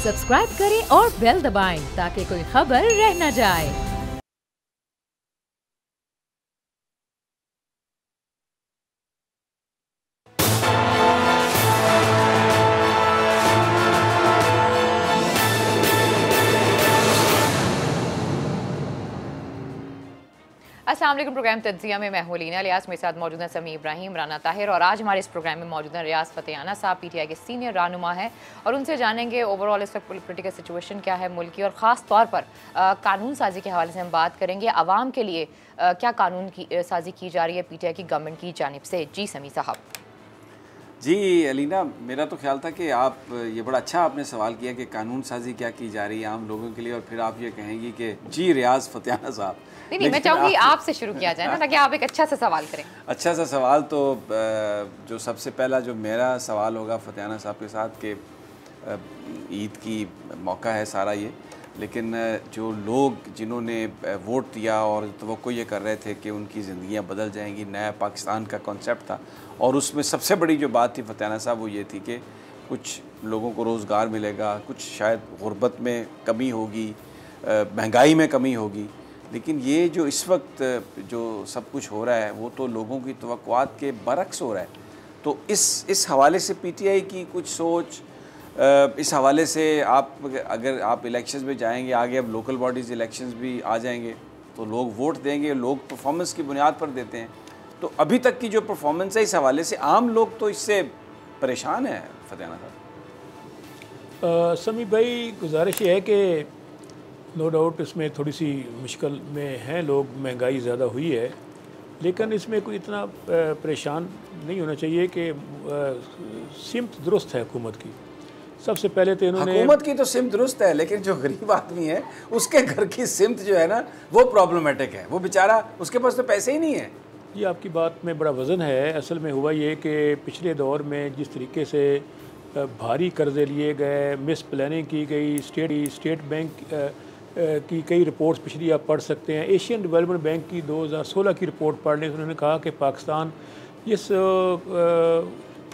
Subscribe करें और bell दबाएं ताकि कोई खबर रह न जाए। अस्सलाम वालेकुम। प्रोग्राम तज्जिया में मैं हूं लीना लियास, मेरे साथ मौजूद हैं समी इब्राहिम, राना ताहिर और आज हमारे इस प्रोग्राम में मौजूद हैं रियाज फतेहाना साहब, पीटीआई के सीनियर रहनुमा हैं और उनसे जानेंगे ओवरऑल इस वक्त पॉलिटिकल सिचुएशन क्या है मुल्क की और ख़ास तौर पर कानून साजी के हवाले से हम बात करेंगे। आवाम के लिए क्या कानून की साजी की जा रही है पीटीआई की गवर्नमेंट की जानिब से। जी समी साहब। जी अलीना, मेरा तो ख्याल था कि आप ये बड़ा अच्छा आपने सवाल किया कि कानून साजी क्या की जा रही है आम लोगों के लिए, और फिर आप ये कहेंगी कि जी रियाज फतेहाना साहब। नहीं, मैं चाहूँगी आपसे शुरू किया जाए ना, ताकि आप एक अच्छा सा सवाल करें। अच्छा सा सवाल तो जो सबसे पहला जो मेरा सवाल होगा फतेहाना साहब के साथ कि ईद की मौका है सारा ये, लेकिन जो लोग जिन्होंने वोट दिया और तवक्को ये कर रहे थे कि उनकी ज़िंदगियाँ बदल जाएंगी, नया पाकिस्तान का कॉन्सेप्ट था, और उसमें सबसे बड़ी जो बात थी फतेहाना साहब वो ये थी कि कुछ लोगों को रोज़गार मिलेगा, कुछ शायद गुर्बत में कमी होगी, महंगाई में कमी होगी। लेकिन ये जो इस वक्त जो सब कुछ हो रहा है वो तो लोगों की तवक्कुआत के बरक्स हो रहा है। तो इस हवाले से पीटीआई की कुछ सोच, इस हवाले से आप अगर आप इलेक्शंस में जाएंगे, आगे अब लोकल बॉडीज़ इलेक्शंस भी आ जाएंगे तो लोग वोट देंगे, लोग परफॉर्मेंस की बुनियाद पर देते हैं। तो अभी तक की जो परफॉर्मेंस है इस हवाले से आम लोग तो इससे परेशान है फतेहाना साहब। समी भाई, गुजारिश ये है कि नो डाउट इसमें थोड़ी सी मुश्किल में हैं लोग, महंगाई ज़्यादा हुई है, लेकिन इसमें कोई इतना परेशान नहीं होना चाहिए कि सिमत दुरुस्त है हुकूमत की। सबसे पहले तो इन्होंने हुकूमत की तो सिमत दुरुस्त है, लेकिन जो गरीब आदमी है उसके घर की सिमत जो है ना वो प्रॉब्लमेटिक है। वो बेचारा, उसके पास तो पैसे ही नहीं है। ये आपकी बात में बड़ा वज़न है। असल में हुआ ये कि पिछले दौर में जिस तरीके से भारी कर्जे लिए गए, मिस प्लानिंग की गई, स्टेट बैंक की कई रिपोर्ट्स पिछली आप पढ़ सकते हैं। एशियन डेवलपमेंट बैंक की 2016 की रिपोर्ट पढ़ लें, उन्होंने कहा कि पाकिस्तान इस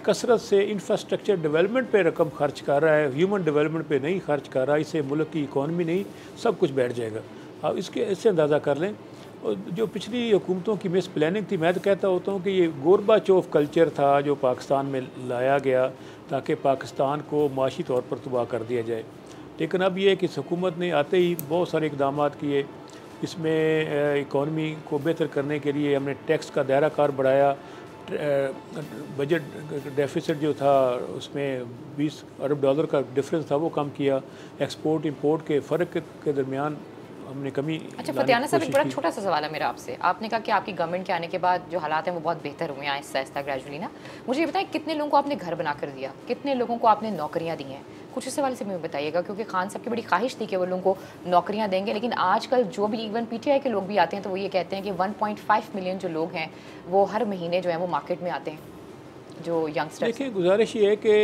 कसरत से इंफ्रास्ट्रक्चर डेवलपमेंट पे रकम खर्च कर रहा है, ह्यूमन डेवलपमेंट पे नहीं खर्च कर रहा, इससे मुल्क की इकॉनमी नहीं सब कुछ बैठ जाएगा। आप इससे अंदाज़ा कर लें। और जो पिछली हुकूमतों की मिस प्लानिंग थी, मैं तो कहता होता हूँ कि ये गोरबाचोफ कल्चर था जो पाकिस्तान में लाया गया ताकि पाकिस्तान को माशी तौर पर तबाह कर दिया जाए। लेकिन अब ये कि इस हुकूमत ने आते ही बहुत सारे इकदाम किए। इसमें इकॉनमी को बेहतर करने के लिए हमने टैक्स का दायरा कार बढ़ाया, बजट डेफिसिट जो था उसमें 20 अरब डॉलर का डिफरेंस था वो कम किया, एक्सपोर्ट इंपोर्ट के फ़र्क के दरमियान हमने कमी। अच्छा फतेहाना साहब, एक बड़ा छोटा सा सवाल है मेरा आपसे। आपने कहा कि आपकी गवर्नमेंट के आने के बाद जो हालात हैं वो बहुत बेहतर हुए हैं आहिस्ता आहिस्ता ग्रेजुअली ना। मुझे ये बताएं, कितने लोगों को आपने घर बना कर दिया, कितने लोगों को आपने नौकरियां दी हैं? कुछ इस सवाल से मुझे बताइएगा, क्योंकि खान साहब की बड़ी ख्वाहिश थी कि वो लोगों को नौकरियां देंगे, लेकिन आजकल जो भी इवन पीटीआई के लोग भी आते हैं तो वो ये कहते हैं कि 1.5 मिलियन जो लोग हैं वो हर महीने जो है वो मार्केट में आते हैं, जो यंगस्टर्स। देखिए, गुजारिश ये है कि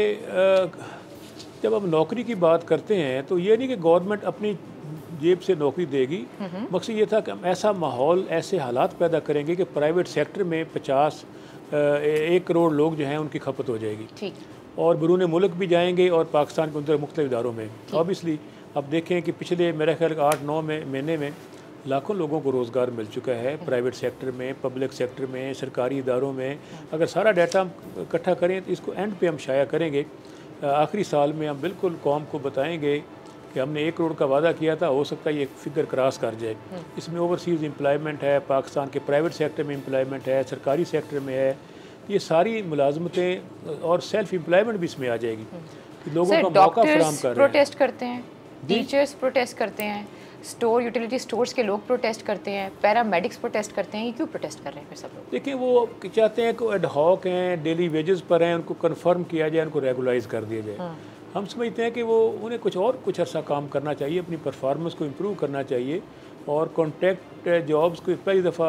जब हम नौकरी की बात करते हैं तो ये नहीं कि गवर्नमेंट अपनी जेब से नौकरी देगी। मकसद ये था कि हम ऐसा माहौल, ऐसे हालात पैदा करेंगे कि प्राइवेट सेक्टर में 1 करोड़ लोग जो हैं उनकी खपत हो जाएगी। ठीक। और बैरून मुल्क भी जाएंगे और पाकिस्तान के अंदर मुख्तलिफ इदारों में। ऑब्वियसली अब देखें कि पिछले मेरे ख्याल 8-9 महीने में लाखों लोगों को रोज़गार मिल चुका है, प्राइवेट सेक्टर में, पब्लिक सेक्टर में, सरकारी इदारों में। अगर सारा डाटा हम इकट्ठा करें तो इसको एंड पे हम शाया करेंगे। आखिरी साल में हम बिल्कुल कौम को बताएंगे कि हमने 1 करोड़ का वादा किया था, हो सकता है ये फिगर क्रॉस कर जाए। इसमें ओवरसीज़ एम्प्लॉयमेंट है, पाकिस्तान के प्राइवेट सेक्टर में एम्प्लॉयमेंट है, सरकारी सेक्टर में है, ये सारी मुलाजमतें और सेल्फ एम्प्लॉयमेंट भी इसमें आ जाएगी कि लोगों का मौका फराहम कर रहे हैं। प्रोटेस्ट करते हैं, टीचर्स प्रोटेस्ट करते हैं, स्टोर यूटिलिटी स्टोर्स के लोग प्रोटेस्ट करते हैं, पैरामेडिक्स प्रोटेस्ट करते हैं। ये क्यों प्रोटेस्ट कर रहे हैं फिर सब लोग? देखिए, वो चाहते हैं कि एड हॉक हैं, डेली वेजेस पर हैं, उनको कंफर्म किया जाए, उनको रेगुलाइज कर दिया जाए। हम समझते हैं कि वो उन्हें कुछ अर्सा काम करना चाहिए, अपनी परफॉर्मेंस को इम्प्रूव करना चाहिए। और कॉन्ट्रैक्ट जॉब्स को पहली दफ़ा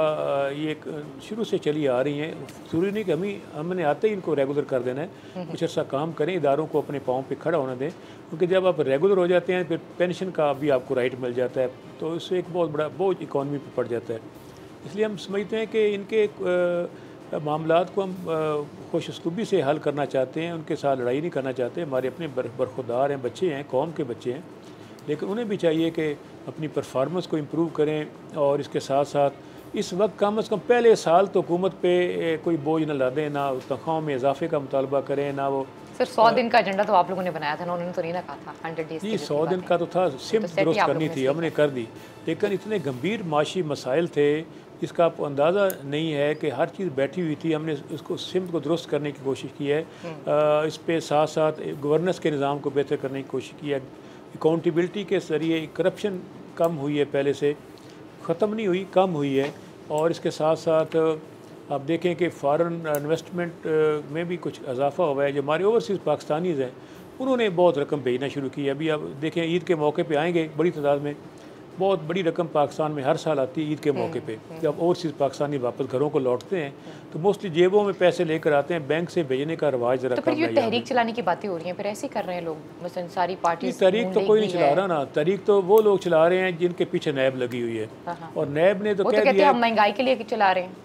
ये शुरू से चली आ रही हैं। ज़रूरी नहीं कि हमने आते ही इनको रेगुलर कर देना है। कुछ अर्सा काम करें, इदारों को अपने पाँव पे खड़ा होना दें, क्योंकि जब आप रेगुलर हो जाते हैं फिर पेंशन का भी आपको राइट मिल जाता है, तो इससे एक बहुत बड़ा बोझ इकॉनमी पर पड़ जाता है। इसलिए हम समझते हैं कि इनके मामलात को हम खुश उसलूबी से हल करना चाहते हैं, उनके साथ लड़ाई नहीं करना चाहते। हमारे अपने बरखुरदार हैं, बच्चे हैं, कौम के बच्चे हैं, लेकिन उन्हें भी चाहिए कि अपनी परफॉर्मेंस को इम्प्रूव करें और इसके साथ साथ इस वक्त कम से कम पहले साल तो हुकूमत पे कोई बोझ न ला दें, ना तनख्वाहों में इजाफे का मुतालबा करें, ना वो सर 100 दिन का एजेंडा तो आप लोगों ने बनाया था ना, उन्होंने तो नहीं ना कहा था 100 डेज जी 100 दिन का तो था, सिम्त दुरुस्त करनी थी, हमने कर दी, लेकिन इतने गंभीर माशी मसाइल थे इसका आपको अंदाज़ा नहीं है कि हर चीज़ बैठी हुई थी। हमने उसको सिम्त को दुरुस्त करने की कोशिश की है, इस पे साथ साथ गवर्नेंस के निज़ाम को बेहतर करने की कोशिश की है, अकाउंटेबिलिटी के ज़रिए करप्शन कम हुई है, पहले से ख़त्म नहीं हुई, कम हुई है। और इसके साथ साथ आप देखें कि फ़ॉरेन इन्वेस्टमेंट में भी कुछ इजाफा हुआ है। जो हमारे ओवरसीज़ पाकिस्तानीज़ हैं उन्होंने बहुत रकम भेजना शुरू की है। अभी आप देखें ईद के मौके पे आएंगे, बड़ी तादाद में बहुत बड़ी रकम पाकिस्तान में हर साल आती है ईद के मौके पे। जब ओवरसीज़ पाकिस्तानी वापस घरों को लौटते हैं तो मोस्टली जेबों में पैसे लेकर आते हैं, बैंक से भेजने का रवाज ज़रा तो कम फिर ये है। तहरीक चलाने की बातें हो रही हैं, फिर ऐसे ही कर रहे हैं लोग, मसलन सारी पार्टी। तहरीक तो कोई नहीं चला रहा ना, तहरीक तो वो लोग चला रहे हैं जिनके पीछे नैब लगी हुई है। और नैब ने तो वो तो कह कहते हैं दिया, हम महंगाई के लिए चला रहे हैं,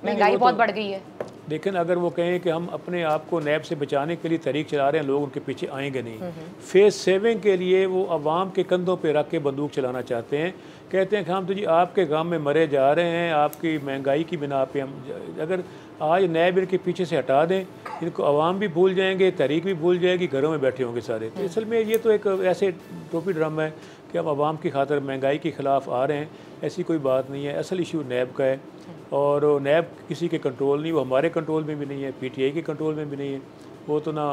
महंगाई बहुत बढ़ गई है। लेकिन अगर वो कहें कि हम अपने आप को नैब से बचाने के लिए तहरीक चला रहे हैं, लोग उनके पीछे आएंगे नहीं। फेज़ 7 के लिए वो अवाम के कंधों पे रख के बंदूक चलाना चाहते हैं, कहते हैं कि हम तो जी आपके गांव में मरे जा रहे हैं, आपकी महंगाई की बिना पे हम, अगर आज नैब इनके पीछे से हटा दें, इनको अवाम भी भूल जाएंगे, तहरीक भी भूल जाएगी, घरों में बैठे होंगे सारे। तो असल में ये तो एक ऐसे टोपी ड्रामा है कि हम अवाम की खातर महंगाई के ख़िलाफ़ आ रहे हैं, ऐसी कोई बात नहीं है। असल इशू नैब का है और नैब किसी के कंट्रोल नहीं, वो हमारे कंट्रोल में भी नहीं है, PTI के कंट्रोल में भी नहीं है। वो तो ना,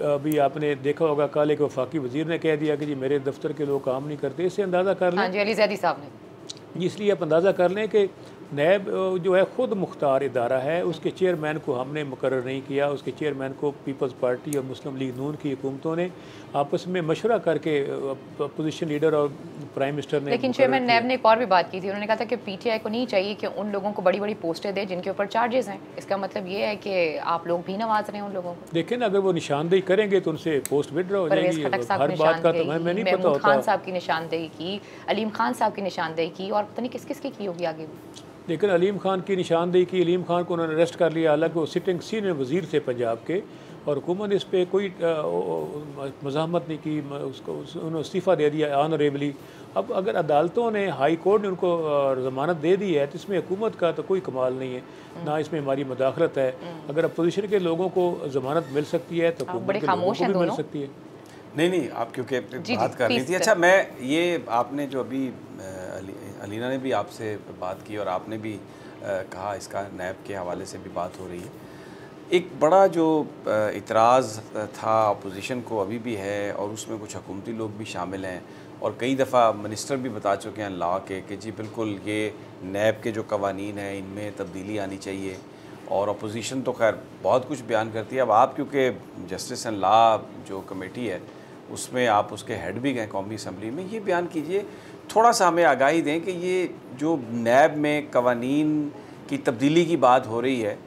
अभी आपने देखा होगा कल एक वफाकी वज़ीर ने कह दिया कि जी मेरे दफ्तर के लोग काम नहीं करते। इससे अंदाज़ा कर लें, हाँ जी, अली ज़ैदी साहब ने, इसलिए आप अंदाज़ा कर लें कि नैब जो है ख़ुद मुख्तार इदारा है, उसके चेयरमैन को हमने मुकर्रर नहीं किया, उसके चेयरमैन को पीपल्स पार्टी और मुस्लिम लीग नून की हुकूमतों ने आपस में मशवरा करके अपोजिशन लीडर और प्राइम मिनिस्टर ने। लेकिन चेयरमैन नैब ने एक और भी बात की थी, उन्होंने कहा था कि PTI को नहीं चाहिए कि उन लोगों को बड़ी बड़ी पोस्टें दे जिनके ऊपर चार्जेस हैं। इसका मतलब ये है कि आप लोग भी नवाज रहे हैं उन लोगों को। लेकिन अगर वो निशानदेही करेंगे तो उनसे पोस्ट विड्रॉ हो जाएगी। हर बात का तो हमें नहीं पता होता। खान साहब की निशानदेही की, अलीम खान साहब की निशानदेही की, और पता नहीं किस किस की होगी आगे। लेकिन अलीम खान की निशानदेही की, अलीम खान को उन्होंने अरेस्ट कर लिया, हालांकि वो सिटिंग सीनियर वज़ीर थे पंजाब के, और हुकूमत ने इस पर कोई मज़ाहमत नहीं की, उसको उन्होंने इस्तीफ़ा दे दिया ऑनरेबली। अब अगर अदालतों ने, हाई कोर्ट ने उनको ज़मानत दे दी है तो इसमें हुकूमत का तो कोई कमाल नहीं है, ना इसमें हमारी मदाखलत है। अगर अपोजिशन के लोगों को ज़मानत मिल सकती है तो हुकूमत के लोगों को भी मिल सकती है। नहीं, आप क्योंकि बात कर रही थी। अच्छा, मैं ये आपने जो अभी अलीना ने भी आपसे बात की और आपने भी कहा, इसका नैब के हवाले से भी बात हो रही है। एक बड़ा जो इतराज़ था अपोजिशन को अभी भी है, और उसमें कुछ हुकूमती लोग भी शामिल हैं, और कई दफ़ा मिनिस्टर भी बता चुके हैं लॉ के कि जी बिल्कुल ये नैब के जो कवानीन हैं इनमें तब्दीली आनी चाहिए। और अपोजिशन तो खैर बहुत कुछ बयान करती है। अब आप क्योंकि जस्टिस एंड लॉ जो कमेटी है उसमें आप उसके हेड भी गए कौमी असम्बली में, ये बयान कीजिए, थोड़ा सा हमें आगाही दें कि ये जो नैब में कवानीन की तब्दीली की बात हो रही है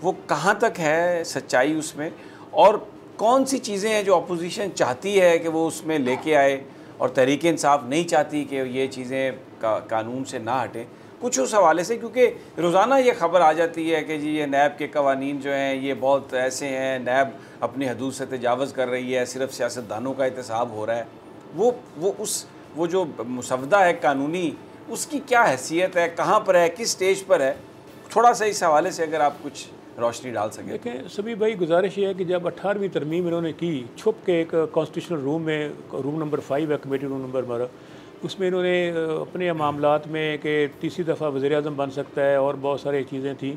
वो कहाँ तक है सच्चाई उसमें, और कौन सी चीज़ें हैं जो अपोजिशन चाहती है कि वो उसमें लेके आए और तहरीक इंसाफ नहीं चाहती कि ये चीज़ें कानून से ना हटें। कुछ उस हवाले से, क्योंकि रोज़ाना ये ख़बर आ जाती है कि जी ये नैब के कवानीन जो हैं ये बहुत ऐसे हैं, नैब अपनी हदूद से तजावज़ कर रही है, सिर्फ सियासतदानों का एहतसाब हो रहा है। वो जो मुसवदा है कानूनी, उसकी क्या हैसियत है, कहाँ पर है, किस स्टेज पर है, थोड़ा सा इस हवाले से अगर आप कुछ रोशनी डाल सकें। देखें सभी भाई, गुजारिश ये है कि जब 18वीं तरमीम इन्होंने की छुप के एक कॉन्स्टिट्यूशनल रूम में, रूम नंबर 5 है कमेटी रूम नंबर हमारा, उसमें इन्होंने अपने मामलात में कि तीसरी दफ़ा वज़ीर आज़म बन सकता है और बहुत सारी चीज़ें थी,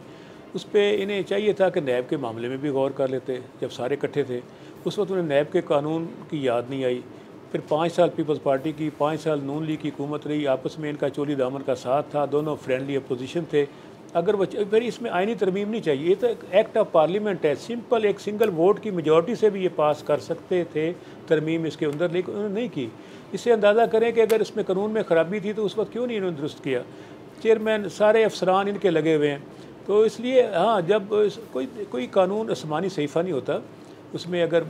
उस पर इन्हें चाहिए था कि नैब के मामले में भी गौर कर लेते। जब सारे इकट्ठे थे उस वक्त उन्हें नैब के कानून की याद नहीं आई। फिर 5 साल पीपल्स पार्टी की, 5 साल नून लीग की हुकूमत रही, आपस में इनका चोली दामन का साथ था, दोनों फ्रेंडली अपोजिशन थे। अगर वो फिर इसमें आइनी तरमीम नहीं चाहिए, ये तो एक्ट ऑफ पार्लियामेंट है, सिंपल एक सिंगल वोट की मेजॉरिटी से भी ये पास कर सकते थे तरमीम इसके अंदर, लेकिन उन्होंने नहीं की। इससे अंदाज़ा करें कि अगर इसमें कानून में ख़राबी थी तो उस वक्त क्यों नहीं इन्होंने दुरुस्त किया। चेयरमैन सारे अफसरान इनके लगे हुए हैं, तो इसलिए हाँ, जब कोई कानून आसमानी सहीफ़ा नहीं होता, उसमें अगर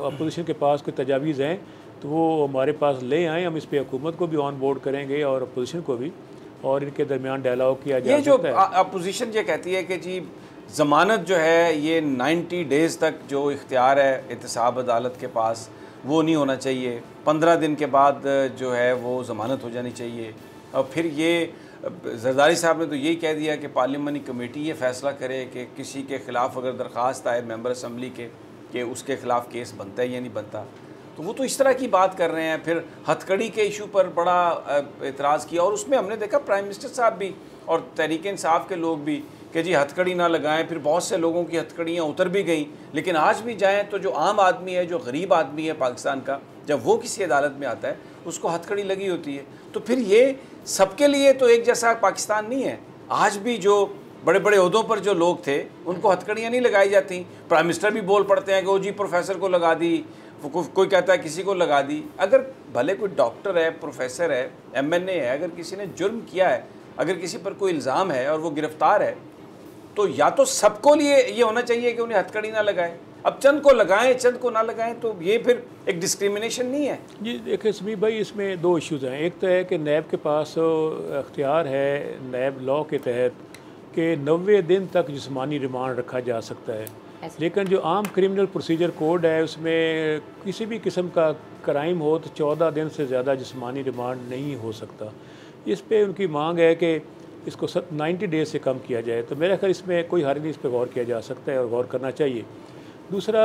अपोजिशन के पास कोई तजावीज़ हैं तो वो हमारे पास ले आएँ, हम इस पर हुकूमत को भी ऑन बोर्ड करेंगे और अपोजिशन को भी, और इनके दरमियान डायलॉग किया जाए। ये जो अपोजिशन ये कहती है कि जी ज़मानत जो है ये 90 डेज़ तक जो इख्तियार है एहतसाब अदालत के पास वो नहीं होना चाहिए। 15 दिन के बाद जो है वो ज़मानत हो जानी चाहिए। और फिर ये जरदारी साहब ने तो यही कह दिया कि पार्लियामानी कमेटी ये फ़ैसला करे कि किसी के ख़िलाफ़ अगर दरख्वास्त आए मेंबर असम्बली के कि उसके ख़िलाफ़ केस बनता है या नहीं बनता। तो वो तो इस तरह की बात कर रहे हैं। फिर हथकड़ी के इशू पर बड़ा एतराज़ किया और उसमें हमने देखा प्राइम मिनिस्टर साहब भी और तहरीक इंसाफ के लोग भी कि जी हथकड़ी ना लगाएं। फिर बहुत से लोगों की हथकड़ियाँ उतर भी गईं, लेकिन आज भी जाएँ तो जो आम आदमी है, जो गरीब आदमी है पाकिस्तान का, जब वो किसी अदालत में आता है उसको हथकड़ी लगी होती है। तो फिर ये सबके लिए तो एक जैसा पाकिस्तान नहीं है। आज भी जो बड़े बड़े ओहदों पर जो लोग थे उनको हथकड़ियाँ नहीं लगाई जाती। प्राइम मिनिस्टर भी बोल पड़ते हैं कि ओ जी प्रोफेसर को लगा दी, कोई कहता है किसी को लगा दी। अगर भले कोई डॉक्टर है, प्रोफेसर है, MNA है, अगर किसी ने जुर्म किया है, अगर किसी पर कोई इल्ज़ाम है और वो गिरफ़्तार है, तो या तो सबको लिए ये होना चाहिए कि उन्हें हथकड़ी ना लगाएं। अब चंद को लगाएं, चंद को ना लगाएं, तो ये फिर एक डिस्क्रिमिनेशन नहीं है। जी देखिए समीर भाई, इसमें दो इश्यूज़ हैं। एक तो है कि नैब के पास अख्तियार है नैब लॉ के तहत कि 90 दिन तक जिस्मानी रिमांड रखा जा सकता है, लेकिन जो आम क्रिमिनल प्रोसीजर कोड है उसमें किसी भी किस्म का क्राइम हो तो 14 दिन से ज़्यादा जिस्मानी रिमांड नहीं हो सकता। इस पे उनकी मांग है कि इसको 90 डेज़ से कम किया जाए। तो मेरा ख्याल इसमें कोई हर्ज नहीं, इस पर गौर किया जा सकता है और गौर करना चाहिए। दूसरा,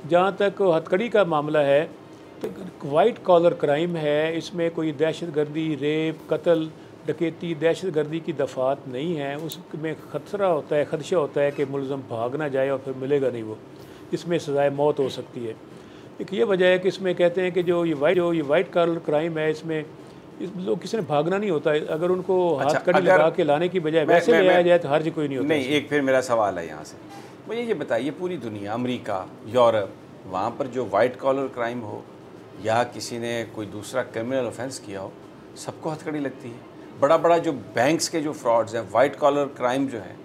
जहाँ तक हथकड़ी का मामला है तो वाइट कॉलर क्राइम है, इसमें कोई दहशतगर्दी, रेप, कत्ल, डकैती, दहशतगर्दी की दफ़ात नहीं है। उसमें खतरा होता है, खदशा होता है कि मुलज़म भाग ना जाए और फिर मिलेगा नहीं वो, इसमें सज़ाए मौत हो सकती है। एक ये वजह है कि इसमें कहते हैं कि जो ये वाइट कॉलर क्राइम है इसमें लोग किसी ने भागना नहीं होता है। अगर उनको हाथ कड़ी लगा के लाने की बजाय वैसे ले आया जाए तो हर्ज कोई नहीं होता। नहीं, एक फिर मेरा सवाल है यहाँ से, मुझे ये बताइए, पूरी दुनिया, अमेरिका, यूरोप, वहाँ पर जो वाइट कॉलर क्राइम हो या किसी ने कोई दूसरा क्रिमिनल ऑफेंस किया हो, सबको हथकड़ी लगती है। बड़ा बड़ा जो बैंक्स के जो फ्रॉड्स हैं, वाइट कॉलर क्राइम जो है,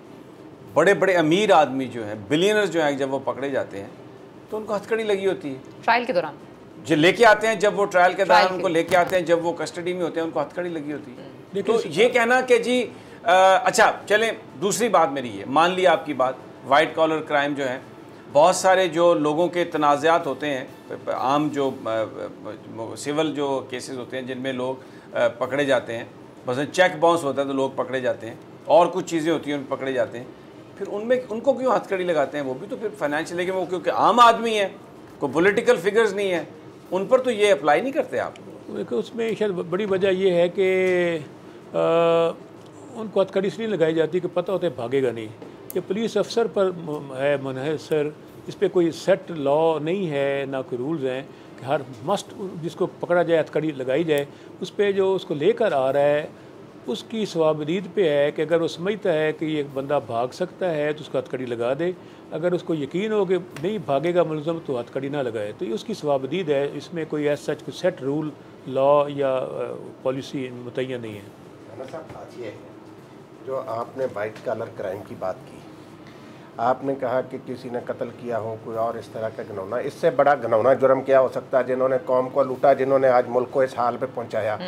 बड़े बड़े अमीर आदमी जो हैं, बिलियनर्स जो हैं, जब वो पकड़े जाते हैं तो उनको हथकड़ी लगी होती है ट्रायल के दौरान। जो लेके आते हैं, जब वो ट्रायल के दौरान उनको लेके आते हैं, जब वो कस्टडी में होते हैं, उनको हथकड़ी लगी होती है। तो ये कहना कि जी अच्छा चलें, दूसरी बात मेरी ये, मान लिया आपकी बात, वाइट कॉलर क्राइम जो है, बहुत सारे जो लोगों के तनाज़ात होते हैं, आम जो सिविल जो केसेस होते हैं जिनमें लोग पकड़े जाते हैं, बस चेक बाउंस होता है तो लोग पकड़े जाते हैं, और कुछ चीज़ें होती हैं उन पकड़े जाते हैं, फिर उनमें उनको क्यों हथकड़ी लगाते हैं? वो भी तो फिर फाइनेंशियल, लेकिन वो क्योंकि आम आदमी है, कोई पॉलिटिकल फिगर्स नहीं है, उन पर तो ये अप्लाई नहीं करते आप। देखो उसमें शायद बड़ी वजह ये है कि उनको हथकड़ी इसलिए लगाई जाती है कि पता होता है भागेगा नहीं। ये पुलिस अफसर पर है मुनहसर, इस पर कोई सेट लॉ नहीं है, ना कोई रूल्स हैं कि हर मस्ट जिसको पकड़ा जाए हथकड़ी लगाई जाए। उस पर जो उसको लेकर आ रहा है उसकी सवाबदीद पे है कि अगर वो समझता है कि ये बंदा भाग सकता है तो उसको हथकड़ी लगा दे, अगर उसको यकीन हो कि नहीं भागेगा मुलज़म तो हथकड़ी ना लगाए। तो ये उसकी सवाबदीद है, इसमें कोई ऐसा कोई सेट रूल, लॉ या पॉलिसी मुतय्यन नहीं है। साहब, बात ये है, जो आपने वाइट कॉलर क्राइम की बात की, आपने कहा कि किसी ने कत्ल किया हो, कोई और इस तरह का घिनौना, इससे बड़ा घिनौना जुर्म क्या हो सकता है? जिन्होंने कौम को लूटा, जिन्होंने आज मुल्क को इस हाल पे पहुंचाया,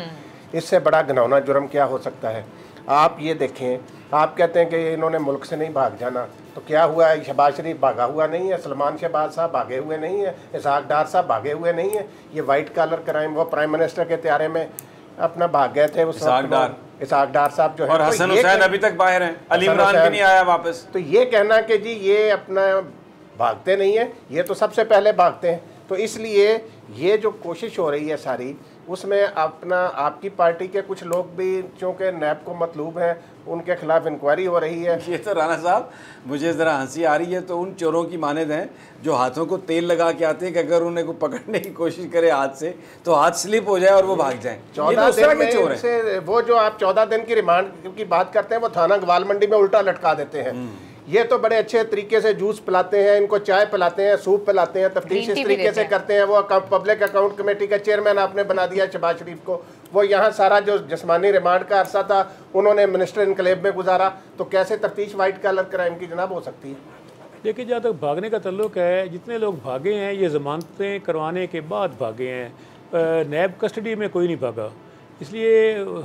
इससे बड़ा घिनौना जुर्म क्या हो सकता है? आप ये देखें, आप कहते हैं कि इन्होंने मुल्क से नहीं भाग जाना, तो क्या हुआ है? शहबाज शरीफ भागा हुआ नहीं है, सलमान शहबाज साहब भागे हुए नहीं है, इसहाक डार साहब भागे हुए नहीं है। ये वाइट कॉलर क्राइम, वो प्राइम मिनिस्टर के त्यारे में अपना भाग गए थे उस इसहाक डार साहब जो है, और हसन हुसैन अभी तक बाहर हैं, अली इमरान भी नहीं आया वापस। तो ये कहना कि जी ये अपना भागते नहीं है, ये तो सबसे पहले भागते हैं। तो इसलिए ये जो कोशिश हो रही है सारी, उसमें अपना आपकी पार्टी के कुछ लोग भी चूँकि नैब को मतलूब हैं, उनके खिलाफ इंक्वायरी हो रही है। ये तो राना साहब, मुझे ज़रा हंसी आ रही है, तो उन चोरों की मानद हैं जो हाथों को तेल लगा के आते हैं कि अगर उन्हें को पकड़ने की कोशिश करे हाथ से तो हाथ स्लिप हो जाए और वो भाग जाए। 14 दिन में चोर हैं। वो जो आप 14 दिन की रिमांड की बात करते हैं, वो थाना ग्वाल मंडी में उल्टा लटका देते हैं। ये तो बड़े अच्छे तरीके से जूस पिलाते हैं, इनको चाय पिलाते हैं, सूप पिलाते हैं, तफ्तीश इस तरीके से करते हैं। वो पब्लिक अकाउंट कमेटी का चेयरमैन आपने बना दिया शहबाज शरीफ को, वो यहाँ सारा जो जिस्मानी रिमांड का अरसा था उन्होंने मिनिस्टर इनकलेब में गुजारा। तो कैसे तफ्तीश वाइट कॉलर क्राइम की जनाब हो सकती है? देखिए, जहाँ तक भागने का तल्लुक है, जितने लोग भागे हैं ये ज़मानतें करवाने के बाद भागे हैं। नैब कस्टडी में कोई नहीं भागा, इसलिए